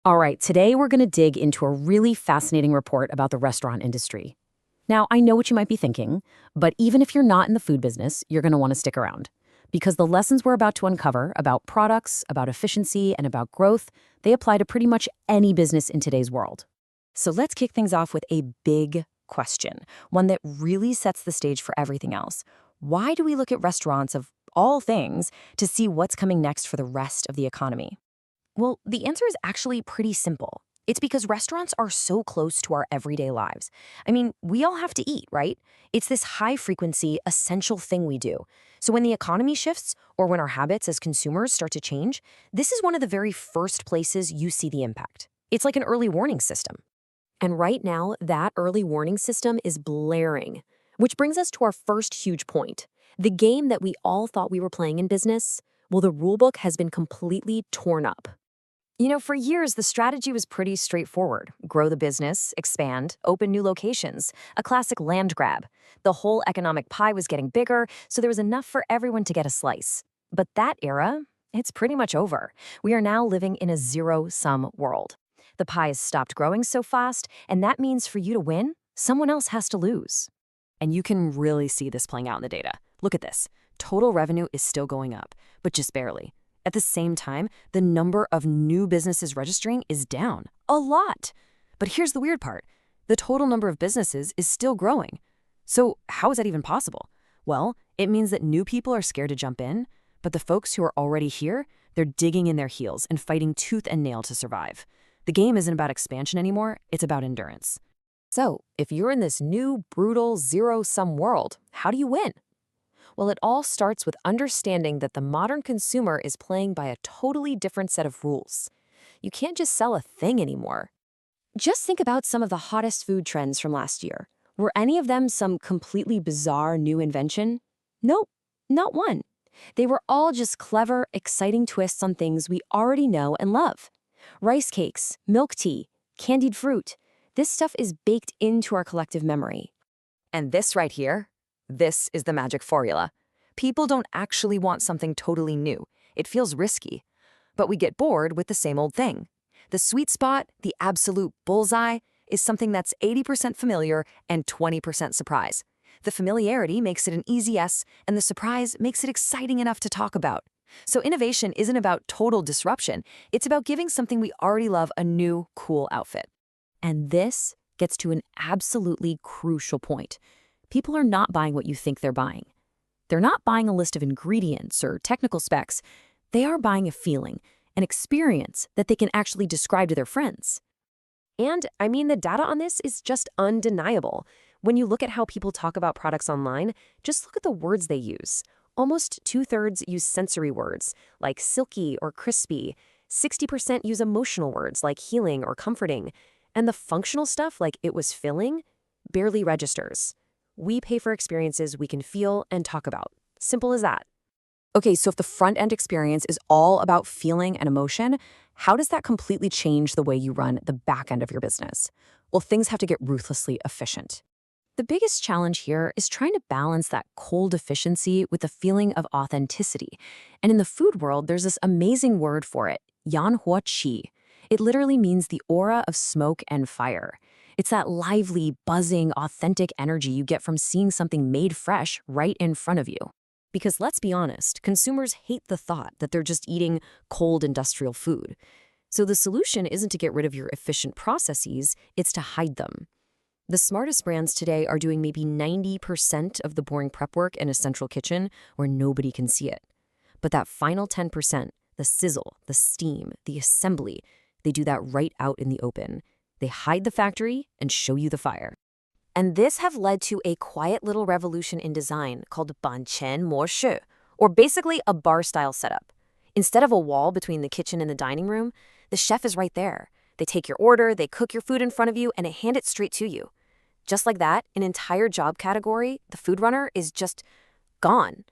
All right, today we're going to dig into a really fascinating report about the restaurant industry. Now, I know what you might be thinking, but even if you're not in the food business, you're going to want to stick around. Because the lessons we're about to uncover about products, about efficiency, and about growth, they apply to pretty much any business in today's world. So let's kick things off with a big question, one that really sets the stage for everything else. Why do we look at restaurants of all things to see what's coming next for the rest of the economy? Well, the answer is actually pretty simple. It's because restaurants are so close to our everyday lives. I mean, we all have to eat, right? It's this high frequency, essential thing we do. So when the economy shifts, or when our habits as consumers start to change, this is one of the very first places you see the impact. It's like an early warning system. And right now, that early warning system is blaring. Which brings us to our first huge point. The game that we all thought we were playing in business, well, the rulebook has been completely torn up. For years, the strategy was pretty straightforward. Grow the business, expand, open new locations, a classic land grab. The whole economic pie was getting bigger, so there was enough for everyone to get a slice. But that era, it's pretty much over. We are now living in a zero-sum world. The pie has stopped growing so fast, and that means for you to win, someone else has to lose. And you can really see this playing out in the data. Look at this. Total revenue is still going up, but just barely. At the same time, the number of new businesses registering is down. A lot. But here's the weird part. The total number of businesses is still growing. So how is that even possible? Well, it means that new people are scared to jump in, but the folks who are already here, they're digging in their heels and fighting tooth and nail to survive. The game isn't about expansion anymore, it's about endurance. So, if you're in this new, brutal, zero-sum world, how do you win? Well, it all starts with understanding that the modern consumer is playing by a totally different set of rules. You can't just sell a thing anymore. Just think about some of the hottest food trends from last year. Were any of them some completely bizarre new invention? Nope, not one. They were all just clever, exciting twists on things we already know and love. Rice cakes, milk tea, candied fruit. This stuff is baked into our collective memory. And this right here, this is the magic formula. People don't actually want something totally new. It feels risky. But we get bored with the same old thing. The sweet spot, the absolute bullseye, is something that's 80% familiar and 20% surprise. The familiarity makes it an easy yes, and the surprise makes it exciting enough to talk about. So innovation isn't about total disruption. It's about giving something we already love a new, cool outfit. And this gets to an absolutely crucial point. People are not buying what you think they're buying. They're not buying a list of ingredients or technical specs. They are buying a feeling, an experience that they can actually describe to their friends. And, the data on this is just undeniable. When you look at how people talk about products online, just look at the words they use. Almost 2/3 use sensory words, like silky or crispy. 60% use emotional words, like healing or comforting. And the functional stuff, like it was filling, barely registers. We pay for experiences we can feel and talk about. Simple as that. Okay, so if the front-end experience is all about feeling and emotion, how does that completely change the way you run the back end of your business? Well, things have to get ruthlessly efficient. The biggest challenge here is trying to balance that cold efficiency with the feeling of authenticity. And in the food world, there's this amazing word for it, yanhua qi. It literally means the aura of smoke and fire. It's that lively, buzzing, authentic energy you get from seeing something made fresh right in front of you. Because let's be honest, consumers hate the thought that they're just eating cold industrial food. So the solution isn't to get rid of your efficient processes, it's to hide them. The smartest brands today are doing maybe 90% of the boring prep work in a central kitchen where nobody can see it. But that final 10%, the sizzle, the steam, the assembly, they do that right out in the open. They hide the factory and show you the fire. And this have led to a quiet little revolution in design called Banqian Moshi, or basically a bar-style setup. Instead of a wall between the kitchen and the dining room, the chef is right there. They take your order, they cook your food in front of you, and they hand it straight to you. Just like that, an entire job category, the food runner, is just gone.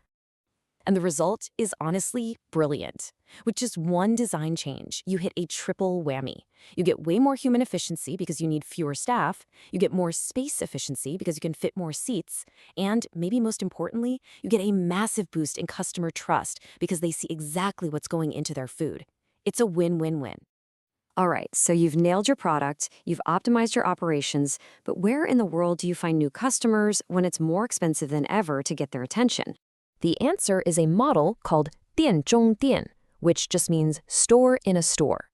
And the result is honestly brilliant. With just one design change, you hit a triple whammy. You get way more human efficiency because you need fewer staff, you get more space efficiency because you can fit more seats, and maybe most importantly, you get a massive boost in customer trust because they see exactly what's going into their food. It's a win-win-win. All right, so you've nailed your product, you've optimized your operations, but where in the world do you find new customers when it's more expensive than ever to get their attention? The answer is a model called 店中店, which just means store in a store.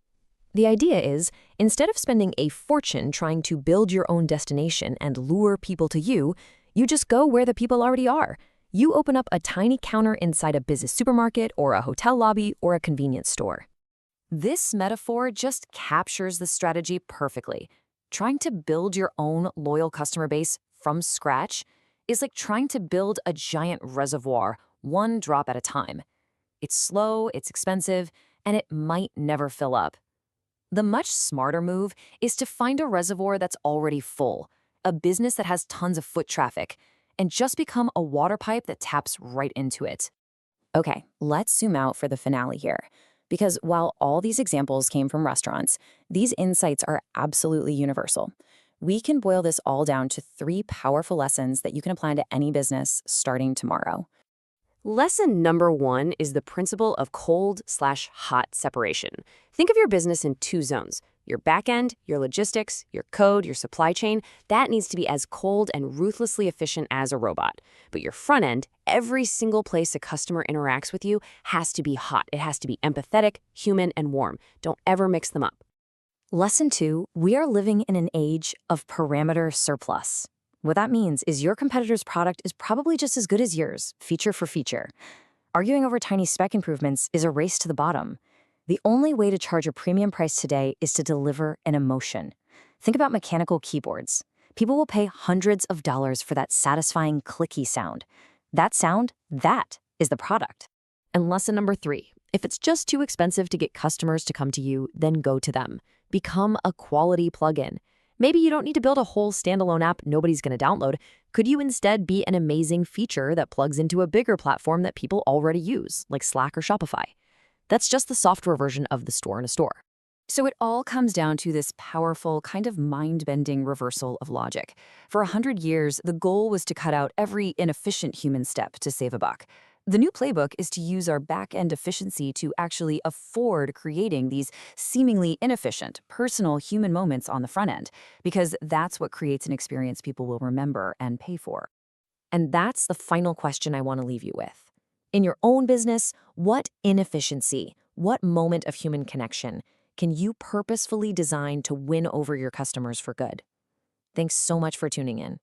The idea is, instead of spending a fortune trying to build your own destination and lure people to you, you just go where the people already are. You open up a tiny counter inside a busy supermarket or a hotel lobby or a convenience store. This metaphor just captures the strategy perfectly. Trying to build your own loyal customer base from scratch is like trying to build a giant reservoir, one drop at a time. It's slow, it's expensive, and it might never fill up. The much smarter move is to find a reservoir that's already full, a business that has tons of foot traffic, and just become a water pipe that taps right into it. Okay, let's zoom out for the finale here. Because while all these examples came from restaurants, these insights are absolutely universal. We can boil this all down to 3 powerful lessons that you can apply to any business starting tomorrow. Lesson number 1 is the principle of cold/hot separation. Think of your business in 2 zones. Your back end, your logistics, your code, your supply chain, that needs to be as cold and ruthlessly efficient as a robot. But your front end, every single place a customer interacts with you, has to be hot. It has to be empathetic, human, and warm. Don't ever mix them up. Lesson 2, we are living in an age of parameter surplus. What that means is your competitor's product is probably just as good as yours, feature for feature. Arguing over tiny spec improvements is a race to the bottom. The only way to charge a premium price today is to deliver an emotion. Think about mechanical keyboards. People will pay hundreds of dollars for that satisfying clicky sound. That sound, that is the product. And lesson number 3, if it's just too expensive to get customers to come to you, then go to them. Become a quality plugin. Maybe you don't need to build a whole standalone app nobody's going to download. Could you instead be an amazing feature that plugs into a bigger platform that people already use, like Slack or Shopify? That's just the software version of the store in a store. So it all comes down to this powerful, kind of mind-bending reversal of logic. For 100 years, the goal was to cut out every inefficient human step to save a buck. The new playbook is to use our back-end efficiency to actually afford creating these seemingly inefficient, personal human moments on the front end, because that's what creates an experience people will remember and pay for. And that's the final question I want to leave you with. In your own business, what inefficiency, what moment of human connection can you purposefully design to win over your customers for good? Thanks so much for tuning in.